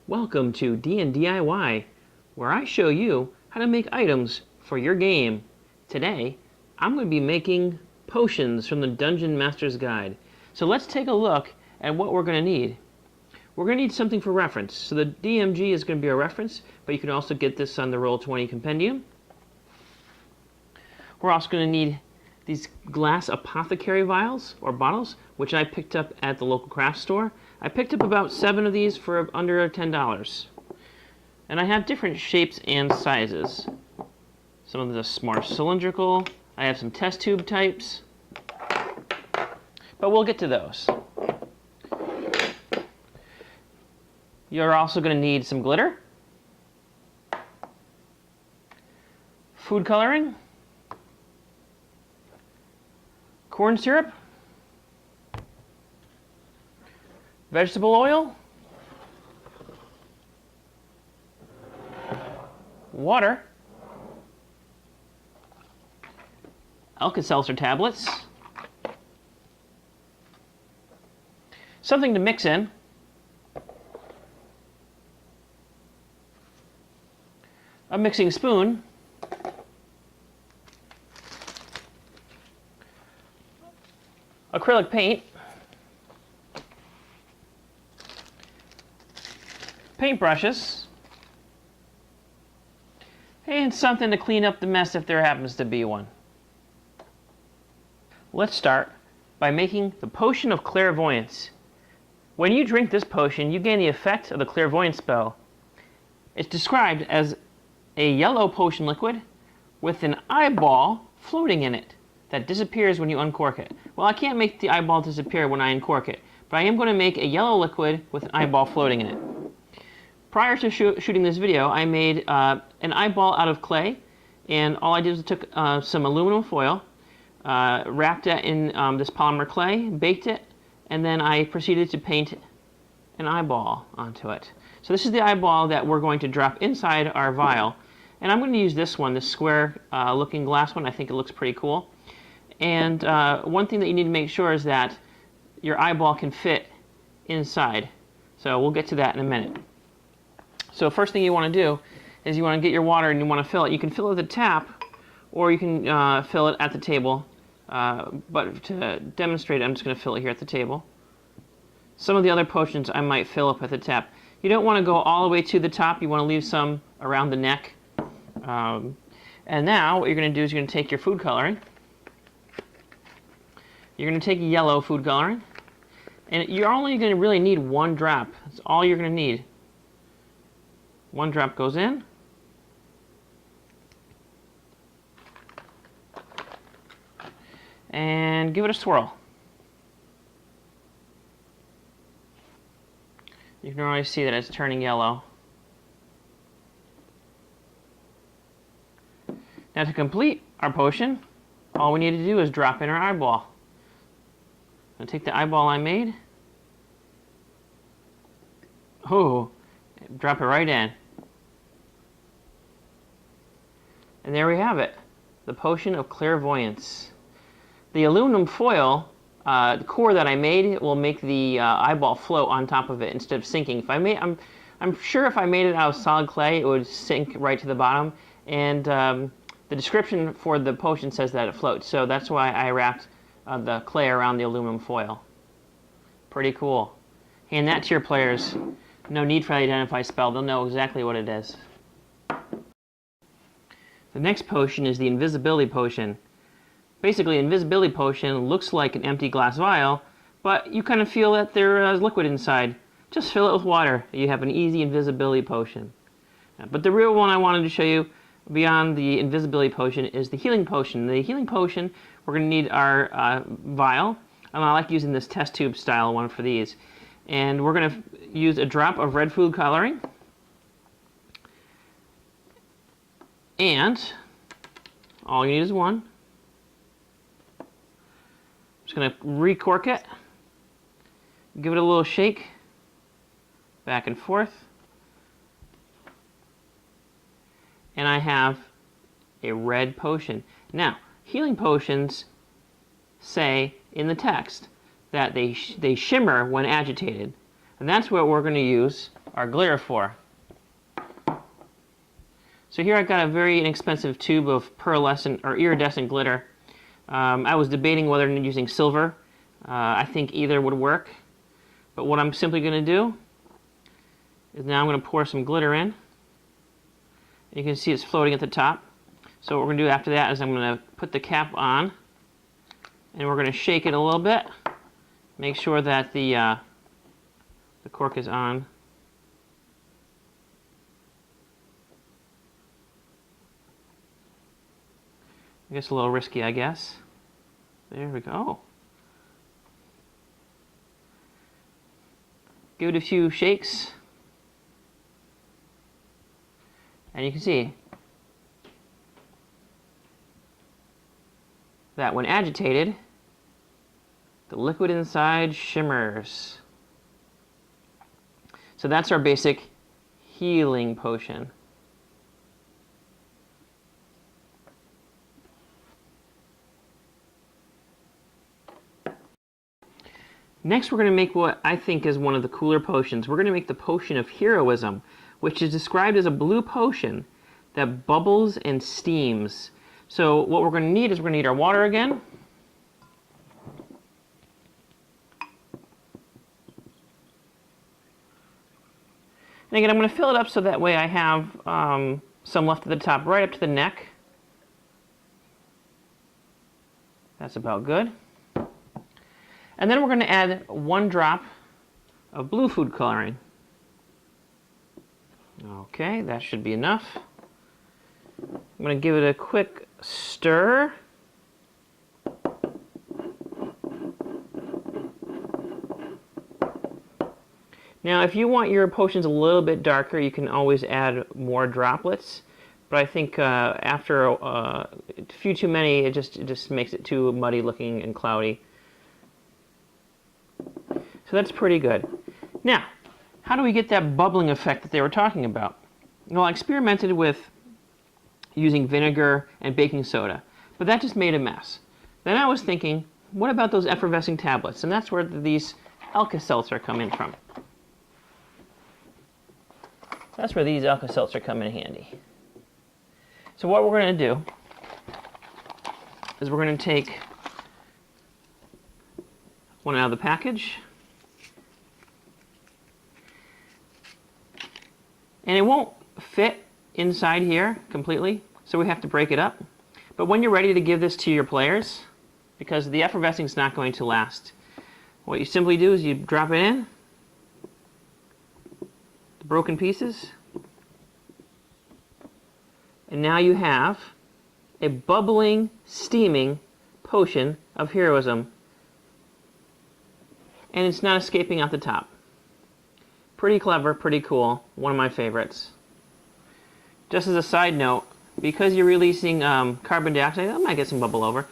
Welcome to D&DIY, where I show you how to make items for your game. Today, I'm going to be making potions from the Dungeon Master's Guide. So let's take a look at what we're going to need. We're going to need something for reference. So the DMG is going to be a reference, but you can also get this on the Roll20 Compendium. We're also going to need these glass apothecary vials or bottles, which I picked up at the local craft store. I picked up about 7 of these for under $10. And I have different shapes and sizes. Some of them are more cylindrical. I have some test tube types. But we'll get to those. You're also going to need some glitter, food coloring, corn syrup, vegetable oil, water, Alka-Seltzer tablets, something to mix in, a mixing spoon, acrylic paint, paintbrushes, and something to clean up the mess if there happens to be one. Let's start by making the Potion of Clairvoyance. When you drink this potion, you gain the effect of the Clairvoyance spell. It's described as a yellow potion liquid with an eyeball floating in it that disappears when you uncork it. Well, I can't make the eyeball disappear when I uncork it, but I am going to make a yellow liquid with an eyeball floating in it. Prior to shooting this video, I made an eyeball out of clay, and all I did was took some aluminum foil, wrapped it in this polymer clay, baked it, and then I proceeded to paint an eyeball onto it. So this is the eyeball that we're going to drop inside our vial, and I'm going to use this one, this square looking glass one. I think it looks pretty cool. And one thing that you need to make sure is that your eyeball can fit inside. So we'll get to that in a minute. So first thing you want to do is you want to get your water and you want to fill it. You can fill it with a tap, or you can fill it at the table. But to demonstrate, I'm just going to fill it here at the table. Some of the other potions I might fill up at the tap. You don't want to go all the way to the top. You want to leave some around the neck. And now what you're going to do is you're going to take your food coloring. You're going to take yellow food coloring. And you're only going to really need 1 drop. That's all you're going to need. 1 drop goes in. And give it a swirl. You can already see that it's turning yellow. Now to complete our potion, all we need to do is drop in our eyeball. I'm going to take the eyeball I made. Oh, drop it right in. And there we have it, the Potion of Clairvoyance. The aluminum foil, the core that I made, will make the eyeball float on top of it instead of sinking. If I made, I'm sure if I made it out of solid clay, it would sink right to the bottom. And the description for the potion says that it floats, so that's why I wrapped the clay around the aluminum foil. Pretty cool. Hand that to your players. No need for the identify spell. They'll know exactly what it is. The next potion is the Invisibility Potion. Basically, Invisibility Potion looks like an empty glass vial, but you kind of feel that there is liquid inside. Just fill it with water. You have an easy Invisibility Potion. But the real one I wanted to show you beyond the Invisibility Potion is the Healing Potion. The Healing Potion, we're going to need our vial. I like using this test tube style one for these. And we're going to use a drop of red food coloring. And all you need is 1. I'm just going to recork it. Give it a little shake. Back and forth. And I have a red potion. Now, healing potions say in the text that they shimmer when agitated. And that's what we're going to use our glitter for. So here I've got a very inexpensive tube of pearlescent or iridescent glitter. I was debating whether using silver. I think either would work. But what I'm simply going to do is now I'm going to pour some glitter in. You can see it's floating at the top. So what we're going to do after that is I'm going to put the cap on, and we're going to shake it a little bit. Make sure that the cork is on. I guess a little risky, I guess. There we go. Give it a few shakes. And you can see that when agitated, the liquid inside shimmers. So that's our basic healing potion. Next, we're going to make what I think is one of the cooler potions. We're going to make the potion of heroism, which is described as a blue potion that bubbles and steams. So what we're going to need is we're going to need our water again. And again, I'm going to fill it up so that way I have some left at the top, right up to the neck. That's about good. And then we're going to add 1 drop of blue food coloring. Okay, that should be enough. I'm going to give it a quick stir. Now, if you want your potions a little bit darker, you can always add more droplets. But I think after a few too many, it just makes it too muddy looking and cloudy. So that's pretty good. Now, how do we get that bubbling effect that they were talking about? Well, I experimented with using vinegar and baking soda, but that just made a mess. Then I was thinking, what about those effervescing tablets? And that's where these Alka-Seltzer come in from. That's where these Alka-Seltzer come in handy. So what we're going to do is we're going to take one out of the package. And it won't fit inside here completely, so we have to break it up. But when you're ready to give this to your players, because the effervescing is not going to last, what you simply do is you drop it in, the broken pieces, and now you have a bubbling, steaming potion of heroism, and it's not escaping out the top. Pretty clever, pretty cool, one of my favorites. Just as a side note, because you're releasing carbon dioxide, I might get some bubble over.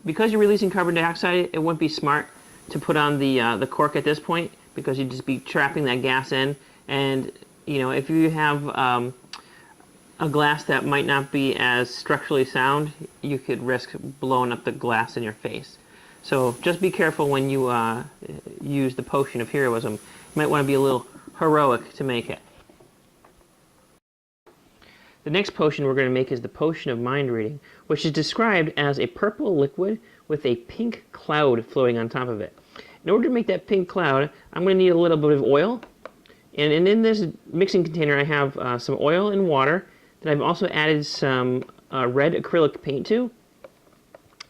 Because you're releasing carbon dioxide, it wouldn't be smart to put on the cork at this point, because you'd just be trapping that gas in. And you know, if you have a glass that might not be as structurally sound, you could risk blowing up the glass in your face. So just be careful when you use the potion of heroism. You might want to be a little heroic to make it. The next potion we're going to make is the potion of mind reading, which is described as a purple liquid with a pink cloud floating on top of it. In order to make that pink cloud, I'm going to need a little bit of oil. And in this mixing container I have some oil and water that I've also added some red acrylic paint to.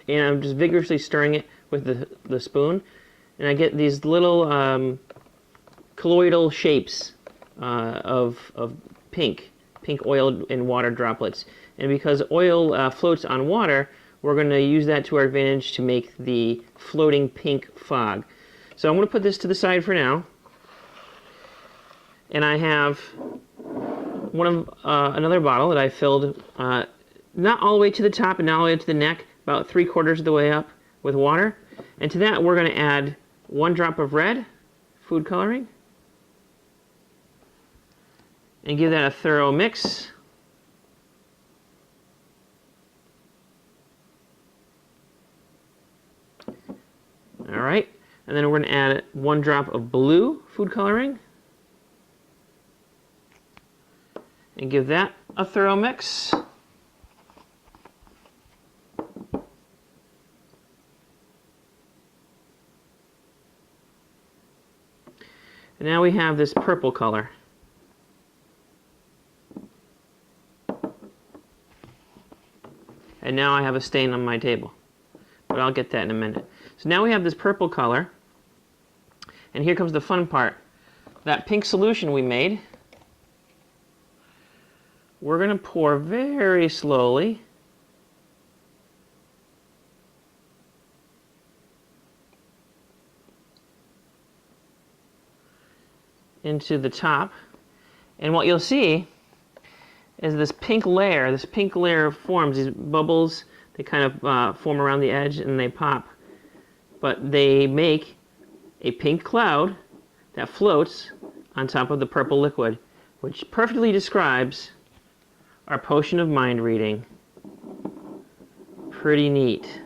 And I'm just vigorously stirring it with the spoon. And I get these little colloidal shapes of pink oil and water droplets. And because oil floats on water, we're going to use that to our advantage to make the floating pink fog. So I'm going to put this to the side for now. And I have another bottle that I filled not all the way to the top and not all the way to the neck, about 3/4 of the way up with water. And to that we're going to add 1 drop of red food coloring. And give that a thorough mix. Alright, and then we're going to add 1 drop of blue food coloring. and give that a thorough mix. And now we have this purple color. And now I have a stain on my table. But I'll get that in a minute. So now we have this purple color. And here comes the fun part. That pink solution we made, we're going to pour very slowly into the top. And what you'll see is this pink layer forms, these bubbles, they kind of form around the edge and they pop. But they make a pink cloud that floats on top of the purple liquid, which perfectly describes our potion of mind reading. Pretty neat.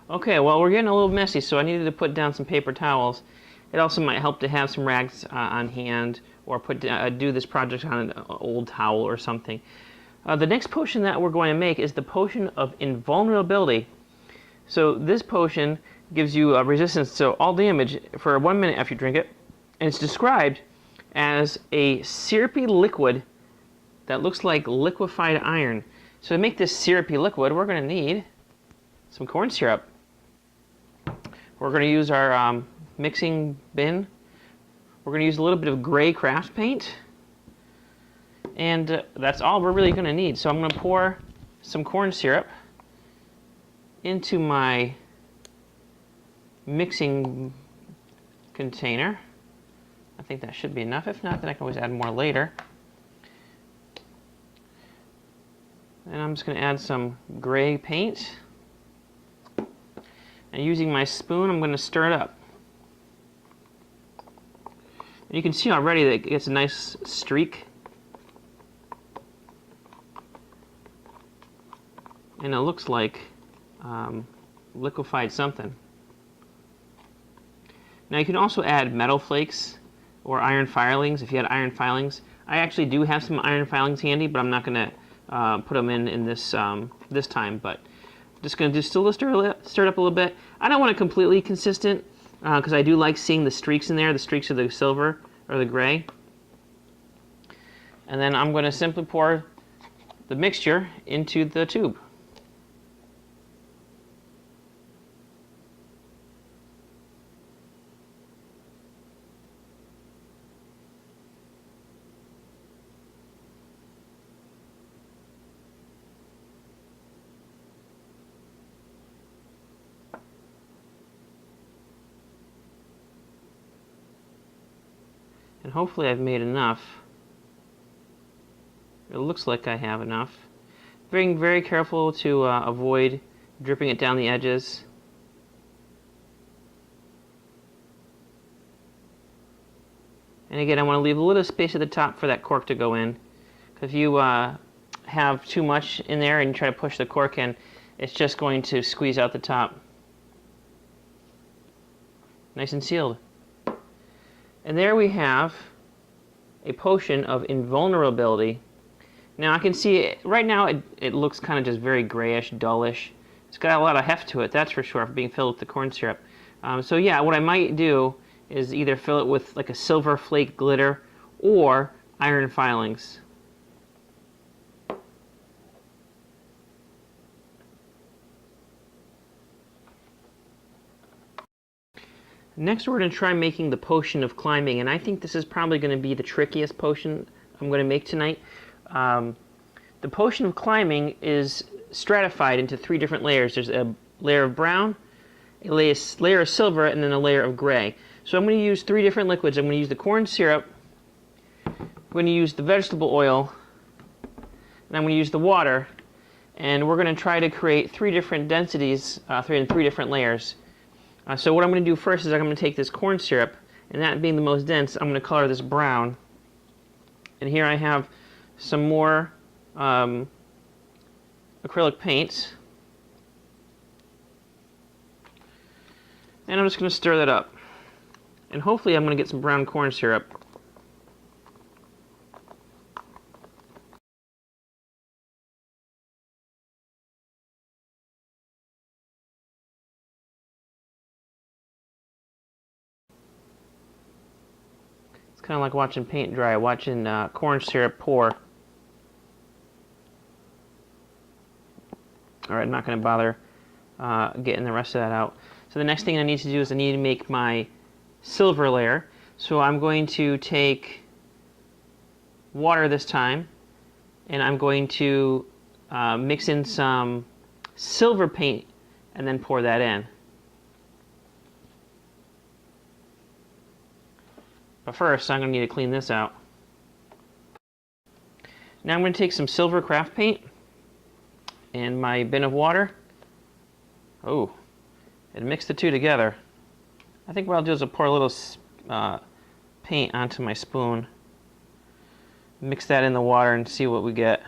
Okay, well, we're getting a little messy, so I needed to put down some paper towels. It also might help to have some rags on hand, or do this project on an old towel or something. The next potion that we're going to make is the potion of Invulnerability. So this potion gives you a resistance to all damage for 1 minute after you drink it, and it's described as a syrupy liquid that looks like liquefied iron. So to make this syrupy liquid, we're going to need some corn syrup. We're going to use our mixing bin. We're going to use a little bit of gray craft paint, and that's all we're really going to need. So I'm going to pour some corn syrup into my mixing container. I think that should be enough. If not, then I can always add more later. And I'm just going to add some gray paint. And using my spoon, I'm going to stir it up. And you can see already that it gets a nice streak. And it looks like liquefied something. Now you can also add metal flakes or iron filings if you had iron filings. I actually do have some iron filings handy, but I'm not going to put them in this this time. But I'm just going to still stir it up a little bit. I don't want it completely consistent because I do like seeing the streaks in there, the streaks of the silver or the gray. And then I'm going to simply pour the mixture into the tube. And hopefully I've made enough. It looks like I have enough. Being very careful to avoid dripping it down the edges. And again, I want to leave a little space at the top for that cork to go in. Because if you have too much in there and you try to push the cork in, it's just going to squeeze out the top. Nice and sealed. And there we have a potion of Invulnerability. Now I can see right now it looks kind of just very grayish, dullish. It's got a lot of heft to it, that's for sure, for being filled with the corn syrup. So yeah, what I might do is either fill it with like a silver flake glitter or iron filings. Next we're going to try making the potion of climbing, and I think this is probably going to be the trickiest potion I'm going to make tonight. The potion of climbing is stratified into 3 different layers. There's a layer of brown, a layer of silver, and then a layer of gray. So I'm going to use 3 different liquids. I'm going to use the corn syrup, I'm going to use the vegetable oil, and I'm going to use the water, and we're going to try to create 3 different densities in 3 different layers. So what I'm going to do first is I'm going to take this corn syrup, and that being the most dense, I'm going to color this brown. And here I have some more acrylic paints. And I'm just going to stir that up. and hopefully I'm going to get some brown corn syrup. It's kind of like watching paint dry, watching corn syrup pour. Alright, I'm not going to bother getting the rest of that out. So the next thing I need to do is I need to make my silver layer. So I'm going to take water this time, and I'm going to mix in some silver paint and then pour that in. But first, I'm going to need to clean this out. Now I'm going to take some silver craft paint and my bin of water. Oh, and mix the two together. I think what I'll do is I'll pour a little paint onto my spoon, mix that in the water, and see what we get.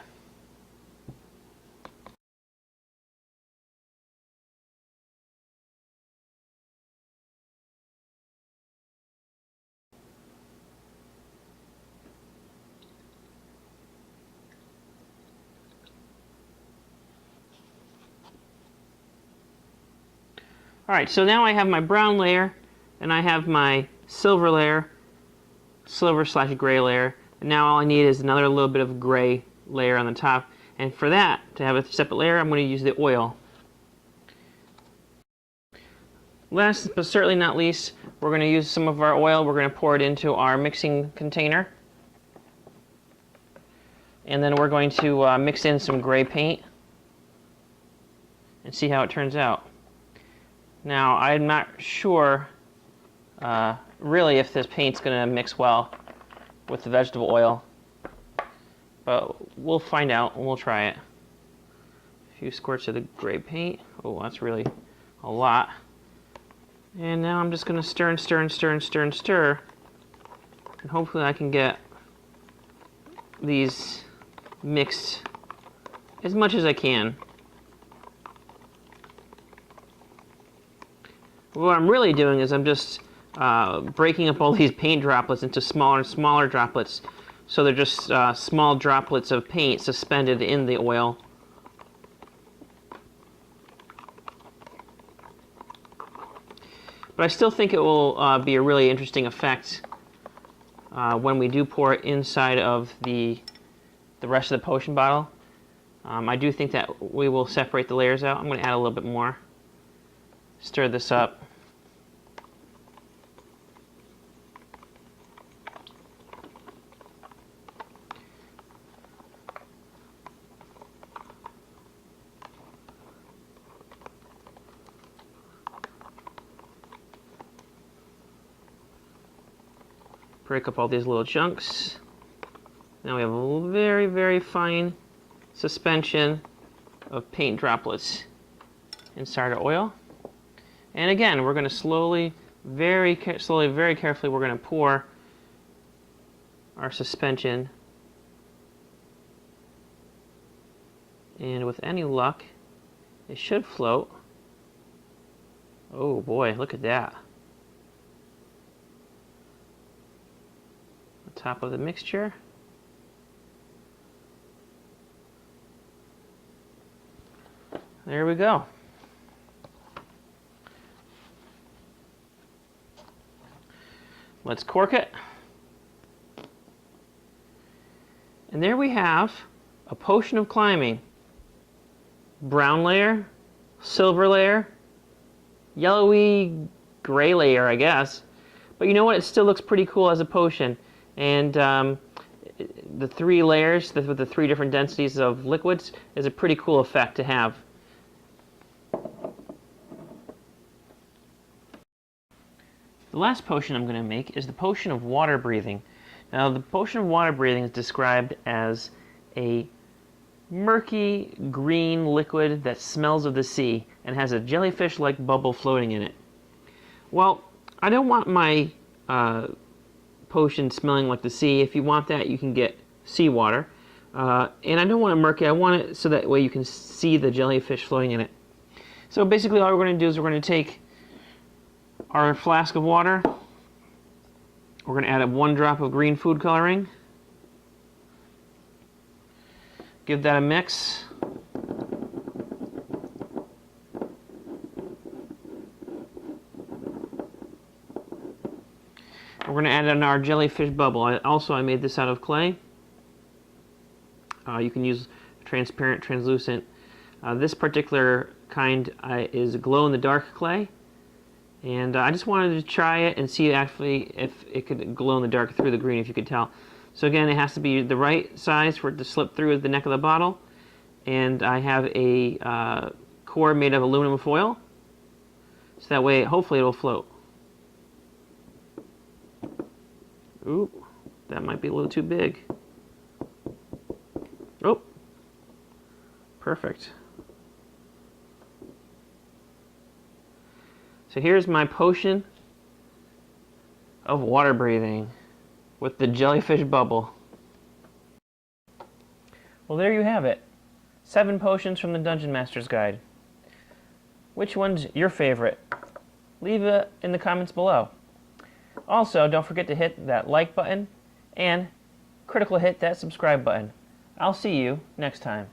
Alright, so now I have my brown layer, and I have my silver layer, silver/gray layer, and now all I need is another little bit of gray layer on the top. And for that, to have a separate layer, I'm going to use the oil. Last but certainly not least, we're going to use some of our oil. We're going to pour it into our mixing container. And then we're going to mix in some gray paint and see how it turns out. Now, I'm not sure really if this paint's going to mix well with the vegetable oil, but we'll find out and we'll try it. A few squirts of the gray paint. Oh, that's really a lot. And now I'm just going to stir and stir and stir and stir and stir, and hopefully I can get these mixed as much as I can. What I'm really doing is I'm just breaking up all these paint droplets into smaller and smaller droplets, so they're just small droplets of paint suspended in the oil. But I still think it will be a really interesting effect when we do pour it inside of the rest of the potion bottle. I do think that we will separate the layers out. I'm going to add a little bit more. Stir this up. Break up all these little chunks. Now we have a very, very fine suspension of paint droplets inside our oil. And again, we're going to slowly, very carefully, we're going to pour our suspension. And with any luck, it should float. Oh boy, look at that. The top of the mixture. There we go. Let's cork it. And there we have a potion of climbing. Brown layer, silver layer, yellowy gray layer, I guess. But you know what? It still looks pretty cool as a potion. And the three layers with the three different densities of liquids is a pretty cool effect to have. The last potion I'm going to make is the potion of water breathing. Now, the potion of water breathing is described as a murky green liquid that smells of the sea and has a jellyfish-like bubble floating in it. Well, I don't want my potion smelling like the sea. If you want that, you can get seawater. And I don't want it murky. I want it so that way you can see the jellyfish floating in it. So basically all we're going to do is we're going to take our flask of water, We're going to add 1 drop of green food coloring. Give that a mix. We're going to add in our jellyfish bubble. I made this out of clay. You can use transparent, translucent. This particular kind is glow-in-the-dark clay. And I just wanted to try it and see actually if it could glow in the dark through the green, if you could tell. So again, it has to be the right size for it to slip through the neck of the bottle. And I have a core made of aluminum foil. So that way, hopefully, it'll float. Ooh, that might be a little too big. Oh, perfect. So here's my potion of water breathing with the jellyfish bubble. Well, there you have it. 7 potions from the Dungeon Master's Guide. Which one's your favorite? Leave it in the comments below. Also, don't forget to hit that like button and critical hit that subscribe button. I'll see you next time.